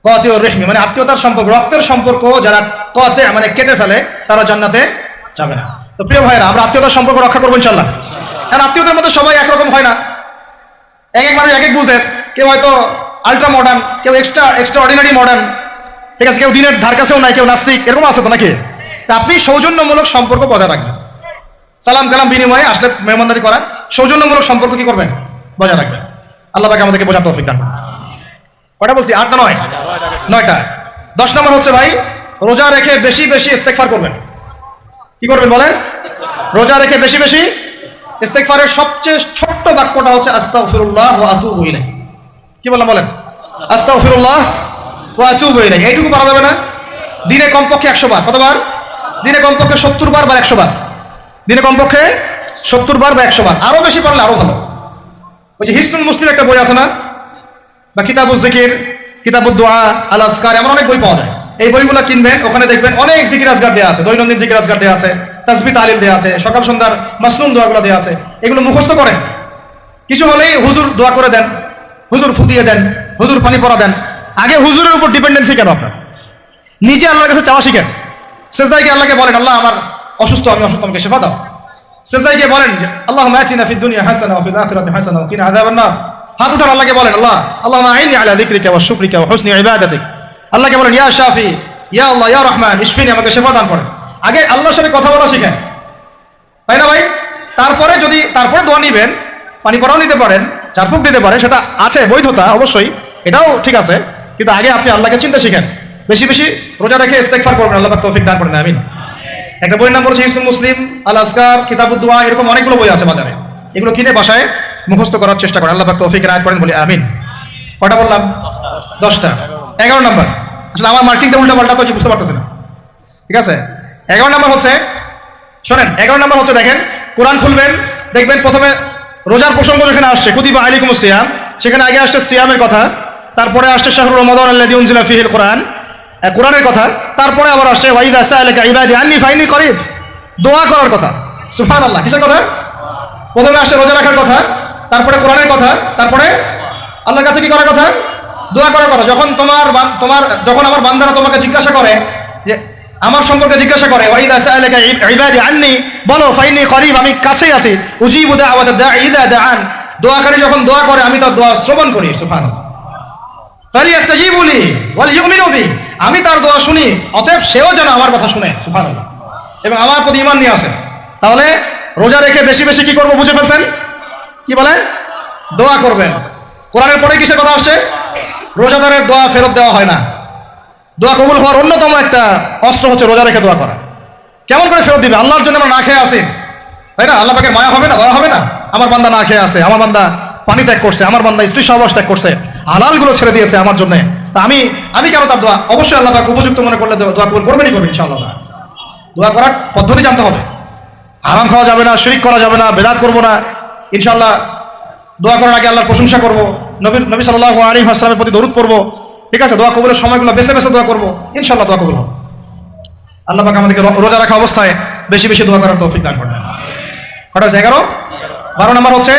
কাতিউর রহিম, মানে আত্মীয়তার সম্পর্ক, রক্তের সম্পর্ক যারা কাতি মানে কেটে ফেলে তারা জান্নাতে যাবে না। তো প্রিয় ভাইরা, আমরা আত্মীয়তার সম্পর্ক রক্ষা করবো ইনশাআল্লাহ। কারণ আত্মীয়তার মধ্যে সবাই একরকম হয় না, এক এক মানুষ এক এক বুঝে, কেউ হয়তো আলট্রা মডার্ন, কেউ এক্সট্রা অর্ডিনারি মডার্ন, ঠিক আছে, কেউ দিনের ধার কাছেও নাই, কেউ নাস্তিক, এরকম আছে তো নাকি? তা আপনি সৌজন্যমূলক সম্পর্ক বজায় রাখবেন, সালাম কালাম বিনিময়ে আসলে মেহমানদারি করা, সৌজন্যমূলক সম্পর্ক কি করবেন, বজায় রাখবেন। আল্লাহ পাক আমাদেরকে বোঝার তৌফিক দান করুন। কটা বলছি, 8 না 9? 9টা। 10 নম্বর হচ্ছে ভাই, রোজা রেখে বেশি বেশি ইস্তেগফার করবেন। কি করবেন বলেন? রোজা রেখে বেশি বেশি ইস্তেগফারের সবচেয়ে ছোট্ট বাক্যটা হচ্ছে আস্তাগফিরুল্লাহ ওয়া আতুবু ইলাইহি। কি বললাম বলেন? আস্তাগফিরুল্লাহ ওয়া আতুবু ইলাইহি। এইটুকু পারা যাবে না? দিনে কমপক্ষে 100 বার। কতবার? দিনে কমপক্ষে 70 বার বা 100 বার। দিনে কমপক্ষে 70 বার বা 100 বার, আরো বেশি পারলে আরো ভালো। ওই যে হিসনুল মুসলিম একটা বই আছে না, বা কিতাবুজ জিকির, কিতাবুদ দুআ, আল আজকার, এমন অনেক বই পাওয়া যায়। এই বইগুলো কিনবেন, ওখানে দেখবেন অনেক জিকির আজকার দেওয়া আছে, দৈনন্দিন জিকির আজকার দেওয়া আছে, তাসবিহ তাহলিল দেওয়া আছে, সকাল সন্ধ্যার মাসনুন দোয়াগুলো দেওয়া আছে। এগুলো মুখস্থ করেন, কিছু হলেই হুজুর দোয়া করে দেন, হুজুর ফুদিয়ে দেন, হুজুর পানি পড়া দেন। আগে হুজুরের উপর ডিপেন্ডেন্সি কেন আপনার? নিজে আল্লাহর কাছে চাওয়া শিখেন। সেজদায় গিয়ে আল্লাহকে বলেন, আল্লাহ আমার অসুস্থ, আমি অসুস্থ, আমাকে শিফা দাও। সেজদায় গিয়ে বলেন, আল্লাহুম্মা আতিনা ফিদ দুনিয়া হাসানাহ ওয়া ফিল আখিরাতি হাসানাহ ওয়া কিনা আযাবান নার। হাত উঠান, আল্লাহকে বলেন, আল্লাহুম্মা আইনি আলা যিকরিকা ওয়া শুকরিকা ওয়া হুসনি ইবাদাতিক। আল্লাহকে বলেন, ইয়া শাফি, ইয়া আল্লাহ, ইয়া রহমান, ইশফিনি, আমাকে শিফা দান করেন। আগে আল্লাহর সাথে কথা বলা শিখেন, তাই না ভাই? তারপরে দোয়া নিবেন, পানি পড়াও নিতে পারেন, ঝাড়ফুঁক দিতে পারেন, সেটা আছে বৈধতা অবশ্যই, এটাও ঠিক আছে, কিন্তু আগে আপনি আল্লাহকে চিন্তা শিখেন। বেশি বেশি রোজা রেখে ইস্তেগফার করবেন, আল্লাহ পাক তৌফিক দান করেন, আমিন। একটা বইয়ের নাম বলছে হিসনুল মুসলিম, আল আজকার, কিতাবুদ দুআ, এরকম অনেকগুলো বই আছে বাজারে। এগুলো কিনে বাসায় মুখস্থ করার চেষ্টা করেন, আল্লাহ পাক তৌফিক রায়ত করেন, বলি আমিন। কটা বললাম? 10টা। 11 নম্বর, আসলে আমার মার্কিংটা উল্টা পাল্টা তো বুঝতে পারতেছি না, ঠিক আছে? 11 নম্বর হচ্ছে, শোনেন, 11 নম্বর হচ্ছে, দেখেন, কোরআন খুলবেন, দেখবেন প্রথমে রোজার প্রসঙ্গ যেখানে আসছে, কুতিবা আলাইকুমুস সিয়াম, সেখানে আগে আসছে সিয়ামের কথা, তারপরে আসছে শাহরুর রমাদান আল্লাযী উনজিলা ফীহিল কোরআন, কোরআনের কথা, তারপরে আবার আসছে ওয়াইদা সাআলাকা ইবাদি আন্নী ফাইন্নী করিব, দোয়া করার কথা। সুবহানাল্লাহ, কিসের কথা? প্রথমে আসছে রোজা রাখার কথা, তারপরে কোরআনের কথা, তারপরে আল্লাহর কাছে কি করার কথা? দোয়া করার কথা। যখন আমার বান্দারা তোমাকে জিজ্ঞাসা করে, যে আমার সম্পর্কে জিজ্ঞাসা করে, ওয়াইদা সাআলাকা ইবাদি আন্নী, বলো ফাইন্নী করিব, আমি কাছেই আছি, উজিবু দাওয়াতাদ দাঈ ইযা দাআন, দোয়াকারী যখন দোয়া করে আমি তার দোয়া শ্রবণ করি। সুবহানাল্লাহ। ফালিয়াস্তাজিবু লি ওয়ালিউমিনু বি, আমি তার দোয়া শুনি, অতএব সেও যেন আমার কথা শুনে। সুবহানাল্লাহ। এবং আমার প্রতি ঈমান নিয়ে আসে। তাহলে রোজা রেখে বেশি বেশি কি করব বুঝে ফেলছেন? কি বলে? দোয়া করবেন। কোরআনের পরে কিসের কথা আসছে? রোজাদারের দোয়া ফেরত দেওয়া হয় না। দোয়া কবুল হওয়ার অন্যতম একটা অস্ত্র হচ্ছে রোজা রেখে দোয়া করা। কেমন করে ফেরত দিবে? আল্লাহর জন্য আমরা না খেয়ে আসি, তাই না? আল্লাহ পাকের মায়া হবে না, দয়া হবে না? আমার বান্দা না খেয়ে আছে, আমার বান্দা পানি ত্যাগ করছে, আমার বান্দা স্ত্রী সহবাস ত্যাগ করছে, হালালগুলো ছেড়ে দিয়েছে আমার জন্য, তা আমি কেন তার দোয়া? অবশ্যই আল্লাহ পাক উপযুক্ত মনে করলে দোয়া কবুল করবেনই করবেন ইনশাআল্লাহ। দোয়া করার পদ্ধতি জানতে হবে। হারাম খাওয়া যাবে না, শিরক করা যাবে না, বেদাত করবো না। ইনশাআল্লাহ দোয়া করার আগে আল্লাহর প্রশংসা করবো, নবী সাল্লাল্লাহু আলাইহি ওয়াসাল্লামের প্রতি দরুদ পড়বো। ঠিক আছে? দোয়া কবুলের সময়গুলো বেছে বেছে দোয়া করবো, ইনশাআল্লাহ দোয়া কবুল হবে। আল্লাহ পাক আমাদেরকে রোজা রাখা অবস্থায় বেশি বেশি দোয়া করার তৌফিক দান করবেন। কটা হচ্ছে? 11। 12 নম্বর হচ্ছে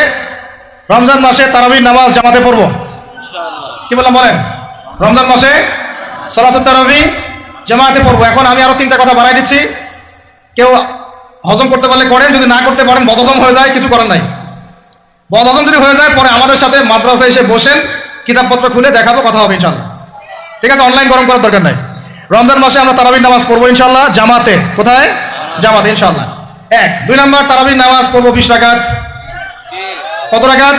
রমজান মাসে তারাবির নামাজ জামাতে পড়বো। কি বললাম বলেন? রমজান মাসে সালাতুত তারাবি জামাতে পড়বো। এখন আমি আরো 3টা কথা বাড়াই দিচ্ছি। কেউ হজম করতে পারলে করেন, যদি না করতে পারেন, বদহজম হয়ে যায়, কিছু করার নাই। বদহজম যদি হয়ে যায়, পরে আমাদের সাথে মাদ্রাসায় এসে বসেন, কিতাবপত্র খুলে দেখাবো, কথা হবে ইনশাআল্লাহ। ঠিক আছে? অনলাইন গরম করার দরকার নাই। রমজান মাসে আমরা তারাবির নামাজ পড়বো ইনশাআল্লাহ জামাতে। কোথায়? জামাতে ইনশাআল্লাহ। 1। 2 নম্বর, তারাবির নামাজ পড়বো 20 রাকাত। কত রাকাত?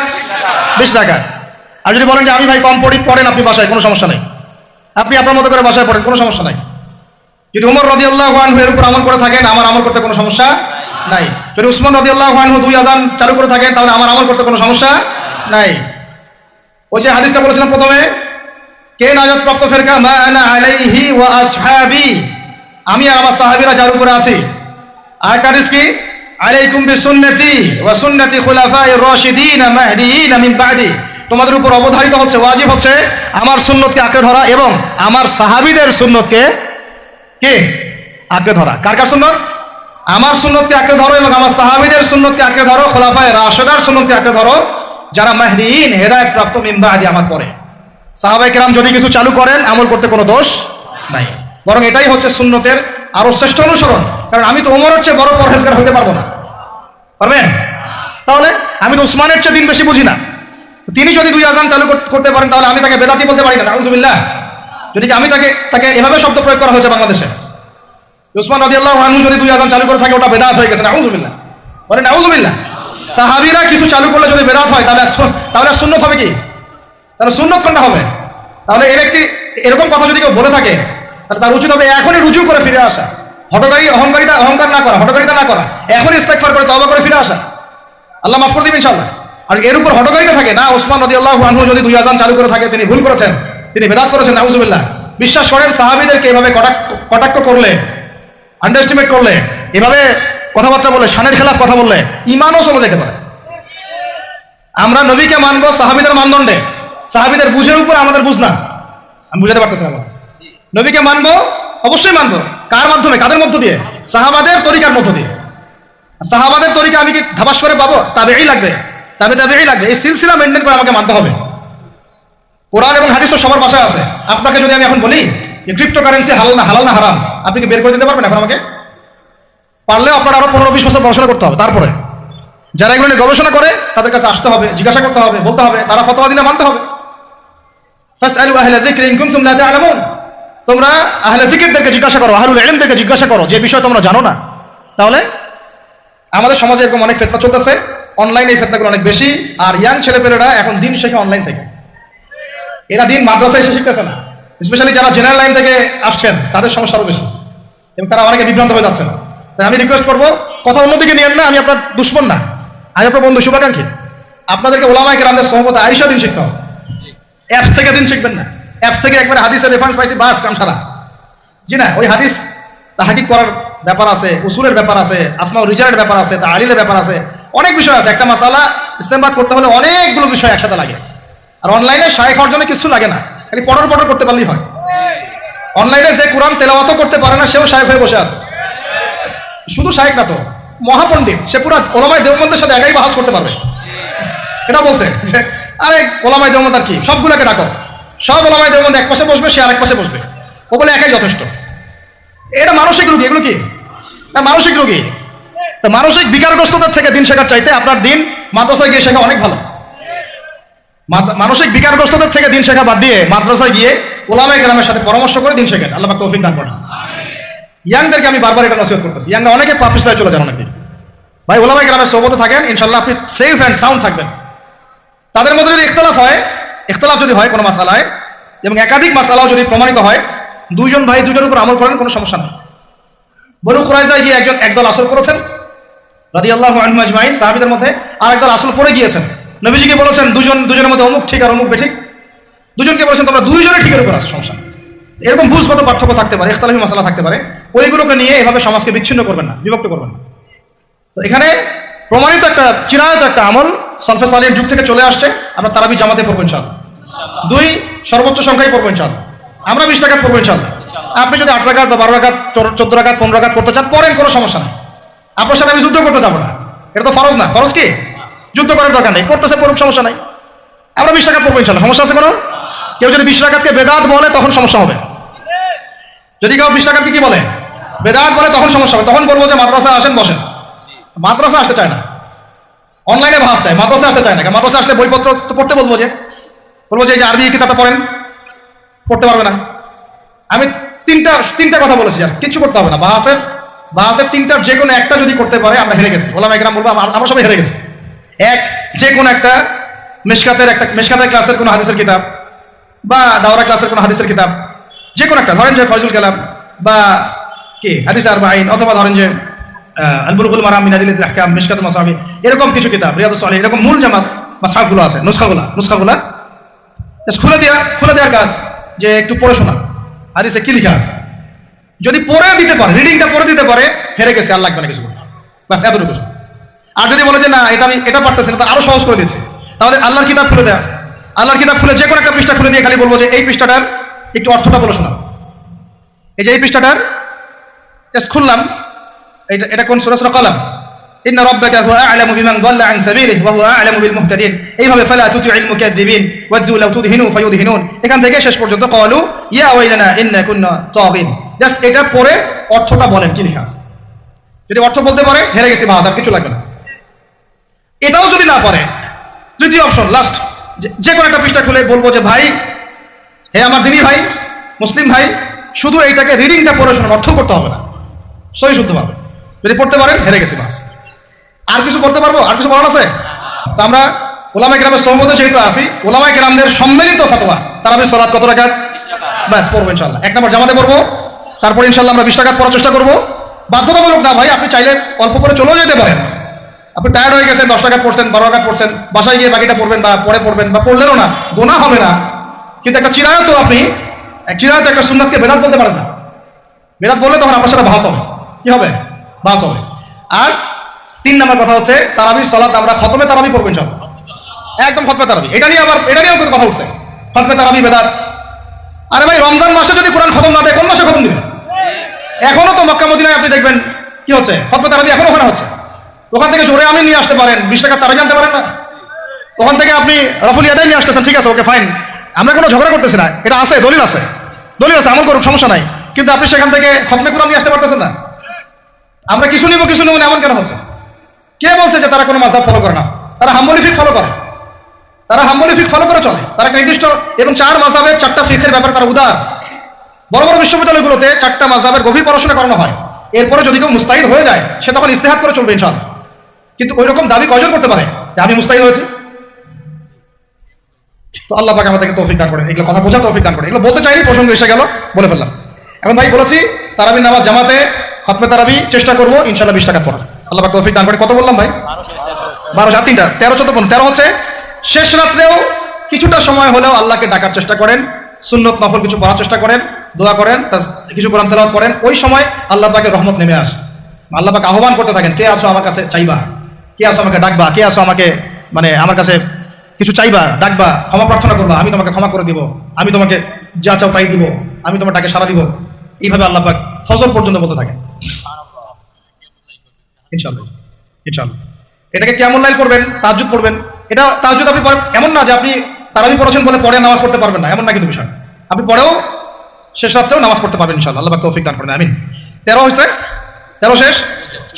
20 রাকাত। আর যদি বলেন যে আমি ভাই কম পড়ি, পড়েন আপনি বাসায়, কোনো সমস্যা নাই, আপনি আপনার মতো করে বাসায় পড়েন, কোনো সমস্যা নাই। যদি উমর রাদিয়াল্লাহু আনহু এর উপর আমল করে থাকেন, আমার আমল করতে কোনো সমস্যা নাই। যদি উসমান রাদিয়াল্লাহু আনহু 2 আযান চালু করে থাকেন, তাহলে আমার আমল করতে কোনো সমস্যা নাই। ওই যে হাদিসটা বলেছিলাম প্রথমে, কে নাজাত প্রাপ্ত ফেরকা? মা আনা আলাইহি ওয়া আসহাবি, আমি আর আমার সাহাবীরা যার উপরে আছি। আর হাদিস কি? আলাইকুম বিসুন্নতি ওয়া সুন্নতি খুলাফায়ে রাশিদিন মাহদিয়িন মিন বা'দি, তোমাদের উপর অবধারিত হচ্ছে, ওয়াজিব হচ্ছে আমার সুন্নতকে আঁকড়ে ধরা এবং আমার সাহাবীদের সুন্নতকে কে আঁকড়ে ধরা। কার কার সুন্নত? আমার সুন্নতকে আঁকড়ে ধরো এবং আমার সাহাবীদের সুন্নতকে আঁকড়ে ধরো, খুলাফায়ে রাশিদার সুন্নতকে আঁকড়ে ধরো, যারা মাহদিয়িন হেদায়েত প্রাপ্ত মিন বা'দি, আমার পরে। সাহাবায়ে কেরাম যদি কিছু চালু করেন, আমল করতে কোনো দোষ নাই, বরং এটাই হচ্ছে সুন্নতের আরো শ্রেষ্ঠ অনুসরণ। কারণ আমি তো ওমরের চেয়ে বড় পরহেজগার হতে পারবো না, পারবেন? তাহলে আমি তো উসমানের চেয়ে দিন বেশি বুঝি না। তিনি যদি 2 আযান চালু করতে পারেন, তাহলে আমি তাকে বেদাতি বলতে পারি না, নাউযুবিল্লাহ। যদি আমি তাকে এভাবে শব্দ প্রয়োগ করা হয়েছে বাংলাদেশে, উসমান রাদিয়াল্লাহু আনহু যদি 2 আযান চালু করে থাকে, ওটা বেদাত হয়ে গেছে, নাউযুবিল্লাহ। বলে নাউযুবিল্লাহ। সাহাবীরা কিছু চালু করলে যদি বেদাত হয়, তাহলে সুন্নত হবে কি? তাহলে সুন্নত কোনটা হবে? তাহলে এই ব্যক্তি এরকম কথা যদি কেউ বলে থাকে, তাহলে তার উচিত হবে এখনই রুজু করে ফিরে আসা, অহংকার না করা, হঠকারিতা না করা, এখনই ইস্তেগফার করে তওবা করে ফিরে আসা। আল্লাহ মাফ করে দিবেন ইনশাআল্লাহ। আর এর উপর হঠকারিতা থাকে না, ওসমান রাদিয়াল্লাহু আনহু যদি 2 আযান চালু করে থাকে, তিনি ভুল করেছেন, তিনি বেদাত করেছেন, নাউযুবিল্লাহ। বিশ্বাস করেন, সাহাবীদেরকে এভাবে কটাক্ষ করলে, আন্ডারএস্টিমেট করলে, এভাবে কথাবার্তা বলে, শানের খেলাফ কথা বললে ঈমানও চলে যেতে পারে। আমরা নবীকে মানবো সাহাবীদের মানদণ্ডে, সাহাবীদের বুঝের উপর আমাদের বুঝ না। আমি বুঝাতে পারতেছি না। নবীকে মানবো, অবশ্যই মানবো। কার মাধ্যমে? কাদের মধ্য দিয়ে? সাহাবাদের তরিকার মধ্য দিয়ে। সাহাবাদের তরিকা আমি কি ধাবাস করে পাবো? তাবেঈ লাগবে, তাবেঈ লাগবে। এই সিলসিলা মেনটেন করে আমাকে মানতে হবে। কোরআন এবং হাদিস তো সবার ভাষায় আছে। আপনাকে যদি আমি এখন বলি যে ক্রিপ্টোকারেন্সি হালাল না হারাম, আপনি কি বের করে দিতে পারবেন এখন আমাকে? পারলেও আপনার আরো 15-20 বছর গবেষণা করতে হবে। তারপরে যারা এগুলো নিয়ে গবেষণা করে, তাদের কাছে আসতে হবে, জিজ্ঞাসা করতে হবে, বলতে হবে, তারা ফতোয়া দিলে মানতে হবে। ফাসআলু আহলা যিকরি ইন কুনতুম লা তা'লামুন, তোমরা আহলে জিকিরদেরকে জিজ্ঞাসা করো, আহলুল ইলমদেরকে জিজ্ঞাসা করো যে বিষয় তোমরা জানো না। তাহলে আমাদের সমাজে এরকম অনেক ফিতনা চলতেছে, অনলাইনে এই ফিতনাগুলো অনেক বেশি। আর ইয়াং ছেলেপেলেরা এখন দিন শেখে অনলাইন থেকে, এরা দিন মাদ্রাসায় এসে শিখতেছে না। স্পেশালি যারা জেনারেল লাইন থেকে আসছেন, তাদের সমস্যা আরো বেশি এবং তারা অনেকে বিভ্রান্ত হয়ে যাচ্ছে না। তাই আমি রিকোয়েস্ট করবো, কথা অন্যদিকে নিয়েন না। আমি আপনার দুশ্মন না, আমি আপনার বন্ধু, শুভাকাঙ্ক্ষী। আপনাদেরকে ওলামায়ে কেরামদের সোহবতে আইসা দিন শিখতে হবে। অ্যাপস থেকে দিন শিখবেন না। অ্যাপস থেকে একবার হাদিসের রেফারেন্স পাইছি, বাস কাম সারা। জি না, ওই হাদিস তাহকিক করার ব্যাপার আছে, উসুলের ব্যাপার আছে, আসমাউল রিজালের ব্যাপার আছে, তাআলিলের ব্যাপার আছে, অনেক বিষয় আছে। একটা মাসালা ইসতিমবাত করতে হলে অনেকগুলো বিষয় একসাথে লাগে। আর অনলাইনে শায়েখ হওয়ার জন্য কিছু লাগে না, খালি পড়র পড়র করতে পারলেই হয়। অনলাইনে যে কোরআন তেলাওয়াতও করতে পারে না, সেও শায়েখ হয়ে বসে আছে। শুধু শায়েখ না তো, মহাপণ্ডিত, সে পুরো ওলামায়ে দেওবন্দের সাথে একাই বাহাস করতে পারবে। এটা বলছে যে আরে ওলামায়ে দেওবন্দ আর কি, সবগুলোকে ডাকো, সব ওলামায়ে দেওবন্দ এক পাশে বসবে, সে আরেক পাশে বসবে, ও বলে একাই যথেষ্ট। এটা মানসিক রোগী, এগুলো কি মানসিক রোগী। তো মানসিক বিকারগ্রস্ততার থেকে দিন শেখার চাইতে আপনার দিন মাদ্রাসায় গিয়ে শেখা অনেক ভালো। মানসিক বিকারগ্রস্ততার থেকে দিন শেখা বাদ দিয়ে মাদ্রাসায় গিয়ে ওলামায়ে কেরামের সাথে পরামর্শ করে দিন শেখেন, আল্লাহ পাক তৌফিক দান করেন। ইয়াংদেরকে আমি বারবার এটা নসিহত করতেছি, ইয়াংরা অনেকে পাপিস্তায় চলে যান অনেকদিন। ভাই ওলামায়ে কেরামের সোহবতে থাকেন, ইনশাআল্লাহ আপনি সেফ অ্যান্ড সাউন্ড থাকবেন। তাদের মধ্যে যদি ইখতিলাফ যদি হয় কোনো মাসালায়, এবং একাধিক মাসালাও যদি প্রমাণিত হয়, দুইজন ভাই দুজনের উপর আমল করেন, কোনো সমস্যা নেই। বনু কুরাইজায় গিয়ে একদল আসল করেছেন রাদিয়াল্লাহু আনহুম আজমাইন, সাহাবীদের মধ্যে, আর একদল আসল পড়ে গিয়েছেন। নবীজিকে বলেছেন দুজনের মধ্যে অমুক ঠিক আর অমুক বেঠিক। দুজনকে বলেছেন তোমরা দুইজনে ঠিকের উপর আসো, সমস্যা। এরকম বুঝগত পার্থক্য থাকতে পারে, ইখতিলাফি মাসালা থাকতে পারে, ওইগুলোকে নিয়ে এভাবে সমাজকে বিচ্ছিন্ন করবেন না, বিভক্ত করবেন না। তো এখানে প্রমাণিত একটা চিরায়ত একটা আমল সালফে সালিহীন যুগ থেকে চলে আসছে। আমরা তারাবি জামাতে পড়বো ইনশাআল্লাহ, 2 সর্বোচ্চ সংখ্যায় পড়বো ইনশাআল্লাহ। আমরা 20 রাকাত পড়বো ইনশাআল্লাহ। আপনি যদি 8 রাকাত বা 12 রাকাত 14 রাকাত 15 রাকাত পড়তে চান পড়েন, কোনো সমস্যা নেই। আপনার সাথে আমি যুদ্ধ করতে যাবো না, এটা তো ফরজ না। ফরজ কি? যুদ্ধ করার দরকার নেই, পড়তেছে পড়ুক, সমস্যা নাই। আমরা 20 রাকাত পড়বো ইনশাআল্লাহ, সমস্যা আছে কোনো? কেউ যদি 20 রাকাতকে বেদাত বলে তখন সমস্যা হবে। যদি কেউ 20 রাকাতকে কি বলে? বেদাত বলে, তখন সমস্যা হবে। তখন বলবো যে মাদ্রাসায় আসেন, বসেন। মাদ্রাসা আসতে চায় না, অনলাইনে ভাস চায়, মাদ্রাসা আসতে চায় না। মাদ্রাসা আসলে বইপত্র তো পড়তে বলবো যে এই যে আরবি কিতাবটা পড়েন, পড়তে পারবে না। আমি তিনটা কথা বলেছি, কিচ্ছু করতে হবে না। বাহাসের 3টার যে কোনো একটা যদি করতে পারে আমরা হেরে গেছি। ওলামায়ে কেরাম বলবো আমরা সবাই হেরে গেছি। যে কোনো একটা মেশকাতের ক্লাসের কোনো হাদিসের কিতাব, বা দাওরা ক্লাসের কোনো হাদিসের কিতাব, যে কোনো একটা, ধরেন যে ফয়জুল কালাম বা কি হাদিস আরবাঈন, অথবা ধরেন যে আল বুলুগুল মারাম মিন আদিল্লাতিল আহকাম, মিশকাতুল মাসাবিহ, এরকম কিছু কিতাব, রিয়াদুস সালিহিন, এরকম মূল জামাত মাসহাফগুলো আছে, নুসখাগুলো খুলে দেওয়ার কাজ, যে একটু পড়ে শোনা হাদিসে কি লেখা আছে। যদি পড়ে দিতে পারে, রিডিংটা পড়ে দিতে পারে, হেরে গেছে, আর লাগবে না কিছু, বাস এতটুকু। আর যদি বলে যে না এটা পারতেছে না, আরো সহজ করে দিচ্ছে, তাহলে আল্লাহর কিতাব খুলে দেয়া, আল্লাহর কিতাব খুলে যে কোনো একটা পৃষ্ঠা খুলে দিয়ে খালি বলবো যে এই পৃষ্ঠাটার একটু অর্থটা বলে শোনা। এই যে এই পৃষ্ঠাটার খুললাম, এটা কোন সূরা? সূরা কলম। ইন্না রাব্বাকা হুয়া আ'লামু বিমান দাল্লা আন সাবিলিহি ওয়া হুয়া আ'লামু বিল মুহতাদিন। এইভাবে ফালা তুতি'ল মুকাজ্জিবিন ওয়াদু লাউ তুদহিনু ফায়ুদহিনুন, এখান থেকে শেষ পর্যন্ত ক্বালু ইয়া ওয়াইলানা ইন্না কুন্না তাগিন। জাস্ট এটা পড়ে অর্থটা বলেন কি লেখা আছে। যদি অর্থ বলতে পারে, হেরে গেছি, বাস আর কিছু লাগবে না। এটাও যদি না পারে, তৃতীয় অপশন, লাস্ট, যে কোনো একটা পৃষ্ঠা খুলে বলবো যে ভাই, হে আমার দিনী ভাই, মুসলিম ভাই, শুধু এইটাকে রিডিংটা পড়ে শোনার, অর্থ করতে হবে না, সহি শুদ্ধ পাবে। যদি পড়তে পারেন, হেরে গেছি, বাস। আর কিছু পড়তে পারবো? আর কিছু বলার আছে? তো আমরা ওলামায়ে কেরামের সোহবতে যেহেতু আসি, ওলামায়ে কেরামদের সম্মিলিত ফতোয়া, তারাবির সালাত কত রাকাত? ব্যাস পড়বো ইনশাআল্লাহ। 1 নম্বর জামাতে পড়বো, তারপর ইনশাআল্লাহ আমরা 20 রাকাত পড়ার চেষ্টা করবো। বাধ্যতামূলক না ভাই, আপনি চাইলে অল্প করে চলেও যেতে পারেন। আপনি টায়ার্ড হয়ে গেছেন, 10 রাকাত পড়ছেন, 12 রাকাত পড়ছেন, বাসায় গিয়ে বাকিটা পড়বেন, বা পরে পড়বেন, বা পড়লেনও না, গোনা হবে না। কিন্তু একটা চিরায়ত, আপনি চিরায়ত একটা সুন্নাতকে বেদাত বলতে পারেন না। বেদাত বললে তখন আপনার সাথে বাহাস হবে। কি হবে? বাহাস হবে। আর 3 নম্বর কথা হচ্ছে তারাবির সালাত আমরা খতমে তারাবি পড়বো ইনশাআল্লাহ, একদম খতমে তারাবি। এটা নিয়েও কথা উঠছে, খতমে তারাবি বেদাত। আরে ভাই, রমজান মাসে যদি কোরআন খতম না দেয়, কোন মাসে খতম দিবে? এখনো তো মক্কা মদিনায় আপনি দেখবেন কি হচ্ছে, খতমে তারাবি এখনো ওখানে হচ্ছে। ওখান থেকে জোরে আমি নিয়ে আসতে পারেন, 20 টাকা তারাবি আনতে পারেন না? ওখান থেকে আপনি রফুল ইয়াদাই নিয়ে আসতেছেন, ঠিক আছে, ওকে ফাইন, আমরা কোনো ঝগড়া করতেছি না, এটা আছে, দলিল আছে, আমল করুক, সমস্যা নাই। কিন্তু আপনি সেখান থেকে খতমে কোরআন নিয়ে আসতে পারতেছেন না। আমরা কিছু নিব এমন কেন হচ্ছে? কে বলছে যে তারা কোনো মাযহাব ফলো করে না? তারা হাম্বলি ফিকহ ফলো করে, চলে। তারা একটা নির্দিষ্ট, এবং 4 মাযহাবের 4টা ফিকহের ব্যাপারে তারা উদার। বড় বড় বিশ্ববিদ্যালয়গুলোতে 4টা মাযহাবের গভীর পড়াশোনা করানো হয়। এরপরে যদি কেউ মুস্তাহিদ হয়ে যায়, সে তখন ইজতিহাদ করে চলবে ইনশাআল্লাহ। কিন্তু ওই রকম দাবি কয়জন করতে পারে যে আমি মুস্তাহিদ হয়েছি? তো আল্লাহ পাক আমাদেরকে তৌফিক দান করেন, এগুলো কথা বোঝার তৌফিক দান করেন। এগুলো বলতে চাইনি, প্রসঙ্গ এসে গেল, বলে ফেললাম। এখন ভাই বলেছি তারাবির নামাজ জামাতে, খতমে তারাবি চেষ্টা করবো ইনশাআল্লাহ 20 টাকা পড়া। আল্লাহ পাক তৌফিক দান করে। কত বললাম ভাই? 12, 7, 3টা, 13, 14, 15। 13 হচ্ছে শেষ রাত্রেও কিছুটা সময় হলেও আল্লাহকে ডাকার চেষ্টা করেন, সুন্নত নফল কিছু পড়ার চেষ্টা করেন, দোয়া করেন, কিছু কোরআন তেলাওয়াত করেন। ওই সময় আল্লাহ পাকের রহমত নেমে আসে। আল্লাহ পাক আহ্বান করতে থাকেন, কে আছো আমার কাছে চাইবা, কে আছো আমাকে ডাকবা, কে আছো আমাকে আমার কাছে কিছু চাইবা, ডাকবা, ক্ষমা প্রার্থনা করবা, আমি তোমাকে ক্ষমা করে দিব, আমি তোমাকে যা চাও তাই দিব, আমি তোমার ডাকে সাড়া দিব, এইভাবে আল্লাহ পাক ফজর পর্যন্ত বলতে থাকে। ইনশাআল্লাহ ইনশাআল্লাহ এটাকে কিয়ামুল লাইল করবেন, তাহাজ্জুদ পড়বেন। এটা তাহাজ্জুদ আপনি পড়েন এমন না যে আপনি তারাবি পড়েছেন বলে পরে নামাজ পড়তে পারবেন না, এমন না কিন্তু বিষয়। আপনি পরেও শেষ রাত্রেও নামাজ পড়তে পারবেন ইনশাআল্লাহ, আল্লাহ পাক তৌফিক দান করেন, আমিন। 13 হয়েছে, 13 শেষ,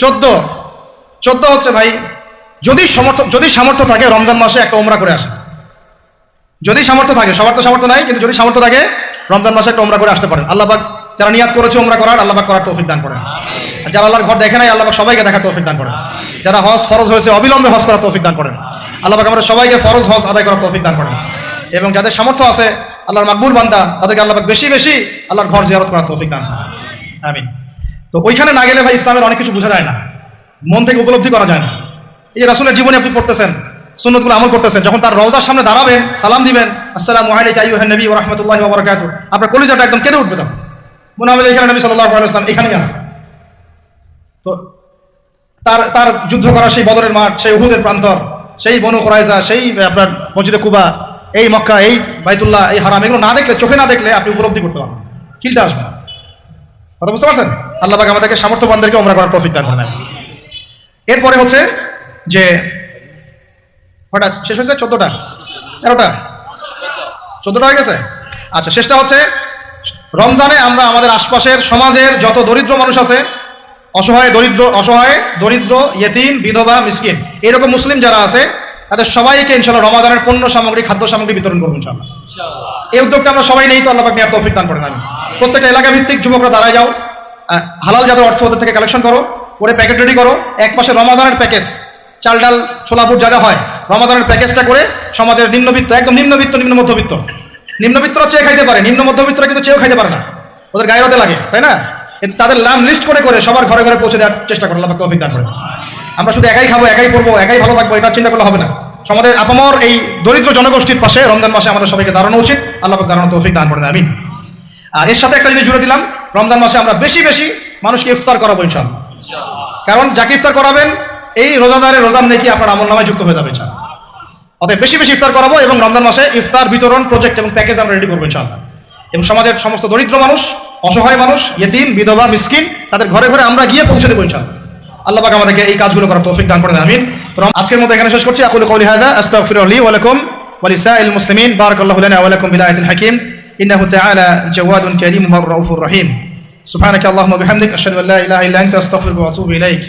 14 হচ্ছে ভাই, যদি সামর্থ্য থাকে রমজান মাসে একটা উমরা করে আসে। যদি সামর্থ্য থাকে, সবার তো সামর্থ্য নাই, কিন্তু যদি সামর্থ্য থাকে রমজান মাসে একটা উমরা করে আসতে পারেন। আল্লাহ পাক যারা নিয়াত করেছে উমরা করার, আল্লাহ পাক করার তৌফিক দান করেন। আর যারা আল্লাহর ঘর দেখে নাই, আল্লাহ পাক সবাইকে দেখার তৌফিক দান করেন। যারা হজ ফরজ হয়েছে অবিলম্বে হজ করার তৌফিক দান করেন। আল্লাহ পাক আমাদের সবাইকে ফরজ হজ আদায় করার তৌফিক দান করেন। এবং যাদের সামর্থ্য আছে আল্লাহর মাকবুল বান্দা, তাদেরকে আল্লাহ পাক বেশি বেশি আল্লাহর ঘর জিয়ারত করার তৌফিক দান করেন, আমিন। তো ওইখানে না গেলে ভাই ইসলামের অনেক কিছু বোঝা যায় না, মন থেকে উপলব্ধি করা যায় না। এই যে রাসূলের জীবনে আপনি পড়তেছেন, সুন্নতগুলো আমল করতেছেন, যখন তার রওজার সামনে দাঁড়াবেন, সালাম দিবেন, আসসালামু আলাইকা আইয়ুহান নবী ওয়া রাহমাতুল্লাহি ওয়া বারাকাতুহু, আপনার কলিজাটা একদম কেঁদে উঠবে। তখন মনে হবে এখানে নবী সাল্লাল্লাহু আলাইহি ওয়াসাল্লাম এখানেই আছে। তো তার যুদ্ধ করা সেই বদরের মাঠ, সেই উহুদের প্রান্তর, সেই বনু কুরাইজা, সেই আপনার মসজিদে কুবা, এই মক্কা, এই বাইতুল্লাহ, এই হারাম, এগুলো না দেখলে, চোখে না দেখলে আপনি উপলব্ধি করতে পারবেন, ফিলটা আসবে না। কথা বুঝতে পারছেন? আল্লাহ পাক আমাদেরকে সামর্থ্যবানদেরকে উমরা করার তৌফিক দান করেন। এরপরে হচ্ছে যে কয়টা শেষ হয়েছে? 14টা, 13টা, 14টা হয়ে গেছে। আচ্ছা, শেষটা হচ্ছে রমজানে আমরা আমাদের আশপাশের সমাজের যত দরিদ্র মানুষ আছে, অসহায় দরিদ্র ইয়েতিম, বিধবা, মিসকিন, এরকম মুসলিম যারা আছে, তাদের সবাইকে ইনশাআল্লাহ রমাদানের পণ্য সামগ্রী, খাদ্য সামগ্রী বিতরণ করবো ইনশাআল্লাহ। এই উদ্যোগটা আমরা সবাই নেই তো আল্লাহ পাক নেওয়ার তৌফিক দান করেন। আমি প্রত্যেকটা এলাকা ভিত্তিক যুবকরা দাঁড়ায় যাও, হালাল যাদের অর্থ ওদের থেকে কালেকশন করো, করে প্যাকেট রেডি করো। এক পাশে রমাজানের প্যাকেজ, চাল ডাল ছোলা বুট যা যা হয়, রমাজানের প্যাকেজটা করে সমাজের নিম্নবিত্ত, একদম নিম্নবিত্ত, নিম্ন মধ্যবিত্ত, নিম্নবিত্তরা চেয়ে খাইতে পারে, নিম্ন মধ্যবিত্তরা কিন্তু চেয়েও খাইতে পারে না, ওদের গায়ে রতে লাগে, তাই না? তাদের নাম লিস্ট করে করে সবার ঘরে ঘরে পৌঁছে দেওয়ার চেষ্টা করো, আল্লাহ পাক তৌফিক দান করেন। আমরা শুধু একাই খাবো, একাই পড়বো, একাই ভালো থাকবো, এটা চিন্তা করলে হবে না। সমাজের আপামর এই দরিদ্র জনগোষ্ঠীর পাশে রমজান মাসে আমাদের সবাইকে দাঁড়ানো উচিত, আল্লাহ পাক দাঁড়ানো তৌফিক দান করেন, আমিন। আর এর সাথে একটা জিনিস জুড়ে দিলাম, রমজান মাসে আমরা বেশি বেশি মানুষকে ইফতার করাবো ইনশাআল্লাহ। কারণ যাকে ইফতার করাবেন এই রোজাদারের রোজার নেকি আপনার আমলনামায় যুক্ত হয়ে যাবে ইনশাআল্লাহ। অতএব বেশি বেশি ইফতার করাবো এবং রমজান মাসে ইফতার বিতরণ প্রজেক্ট এবং প্যাকেজ আমরা রেডি করবো ইনশাআল্লাহ। এবং সমাজের সমস্ত দরিদ্র মানুষ, অসহায় মানুষ, ইয়েতিম, বিধবা, মিসকিন, তাদের ঘরে ঘরে আমরা গিয়ে পৌঁছে দেবো ইনশাআল্লাহ। আল্লাহ পাক আমাদেরকে এই কাজগুলো করার তৌফিক দান করেন, আমিন। তো আজকের মতো এখানে শেষ করছি। আকুলু কওলি হাযা আস্তাগফিরুল্লাহ লি ওয়া লাকুম ওয়া লিসাইরিল মুসলিমিন। বারাকাল্লাহু লানা ওয়া লাকুম বিল আয়াতিল হাকীম। ইন্নাহু তাআলা জাওয়াদুন কারীমুর রাউফুর রহিম। সুবহানাকা আল্লাহুম্মা বিহামদিক আশহাদু আল্লা ইলাহা ইল্লা আনতা আস্তাগফিরুকা ওয়া আতুবু ইলাইক।